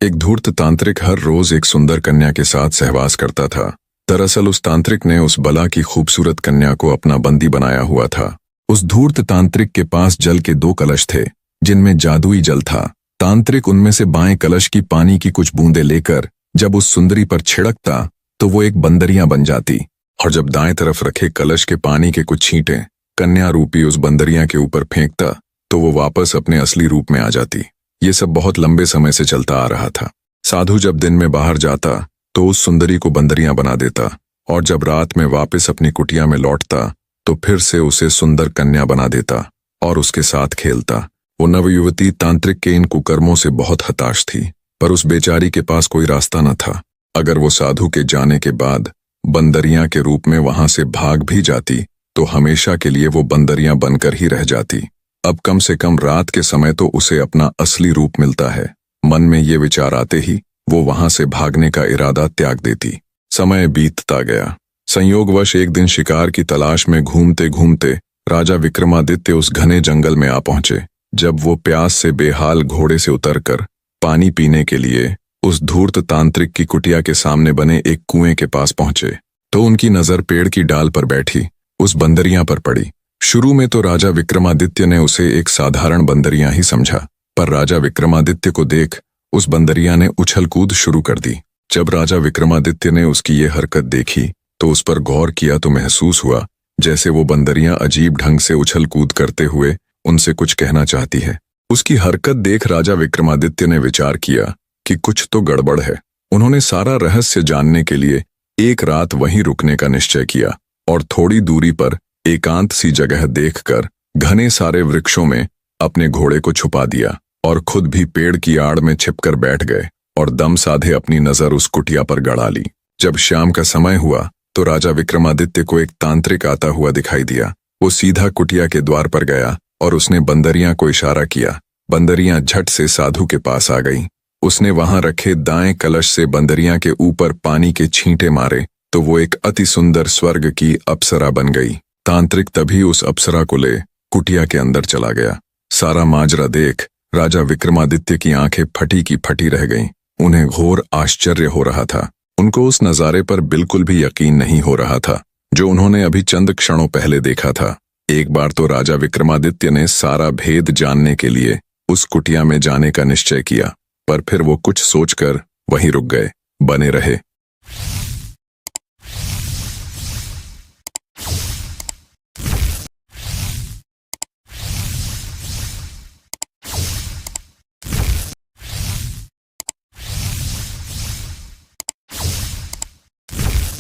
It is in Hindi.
एक धूर्त तांत्रिक हर रोज एक सुंदर कन्या के साथ सहवास करता था। दरअसल उस तांत्रिक ने उस बला की खूबसूरत कन्या को अपना बंदी बनाया हुआ था। उस धूर्त तांत्रिक के पास जल के 2 कलश थे जिनमें जादुई जल था। तांत्रिक उनमें से बाएं कलश की पानी की कुछ बूंदें लेकर जब उस सुंदरी पर छिड़कता तो वो एक बंदरिया बन जाती, और जब दाएं तरफ रखे कलश के पानी के कुछ छींटे कन्या रूपी उस बंदरिया के ऊपर फेंकता तो वो वापस अपने असली रूप में आ जाती। ये सब बहुत लंबे समय से चलता आ रहा था। साधु जब दिन में बाहर जाता तो उस सुंदरी को बंदरियां बना देता, और जब रात में वापस अपनी कुटिया में लौटता तो फिर से उसे सुंदर कन्या बना देता और उसके साथ खेलता। वो नवयुवती तांत्रिक के इन कुकर्मों से बहुत हताश थी, पर उस बेचारी के पास कोई रास्ता न था। अगर वो साधु के जाने के बाद बंदरियां के रूप में वहां से भाग भी जाती तो हमेशा के लिए वो बंदरियां बनकर ही रह जाती। अब कम से कम रात के समय तो उसे अपना असली रूप मिलता है। मन में ये विचार आते ही वो वहां से भागने का इरादा त्याग देती। समय बीतता गया। संयोगवश एक दिन शिकार की तलाश में घूमते घूमते राजा विक्रमादित्य उस घने जंगल में आ पहुंचे। जब वो प्यास से बेहाल घोड़े से उतरकर पानी पीने के लिए उस धूर्त तांत्रिक की कुटिया के सामने बने एक कुएं के पास पहुंचे तो उनकी नजर पेड़ की डाल पर बैठी उस बंदरिया पर पड़ी। शुरू में तो राजा विक्रमादित्य ने उसे एक साधारण बंदरिया ही समझा, पर राजा विक्रमादित्य को देख उस बंदरिया ने उछल कूद शुरू कर दी। जब राजा विक्रमादित्य ने उसकी ये हरकत देखी तो उस पर गौर किया तो महसूस हुआ जैसे वो बंदरिया अजीब ढंग से उछल कूद करते हुए उनसे कुछ कहना चाहती है। उसकी हरकत देख राजा विक्रमादित्य ने विचार किया कि कुछ तो गड़बड़ है। उन्होंने सारा रहस्य जानने के लिए एक रात वहीं रुकने का निश्चय किया और थोड़ी दूरी पर एकांत सी जगह देखकर घने सारे वृक्षों में अपने घोड़े को छुपा दिया और खुद भी पेड़ की आड़ में छिपकर बैठ गए और दम साधे अपनी नजर उस कुटिया पर गड़ा ली। जब शाम का समय हुआ तो राजा विक्रमादित्य को एक तांत्रिक आता हुआ दिखाई दिया। वो सीधा कुटिया के द्वार पर गया और उसने बंदरियां को इशारा किया। बंदरियां झट से साधु के पास आ गईं। उसने वहां रखे दाएं कलश से बंदरियां के ऊपर पानी के छींटे मारे तो वो एक अति सुंदर स्वर्ग की अप्सरा बन गई। तांत्रिक तभी उस अप्सरा को ले कुटिया के अंदर चला गया। सारा माजरा देख राजा विक्रमादित्य की आंखें फटी की फटी रह गईं। उन्हें घोर आश्चर्य हो रहा था। उनको उस नजारे पर बिल्कुल भी यकीन नहीं हो रहा था जो उन्होंने अभी चंद क्षणों पहले देखा था। एक बार तो राजा विक्रमादित्य ने सारा भेद जानने के लिए उस कुटिया में जाने का निश्चय किया, पर फिर वो कुछ सोचकर वहीं रुक गए। बने रहे।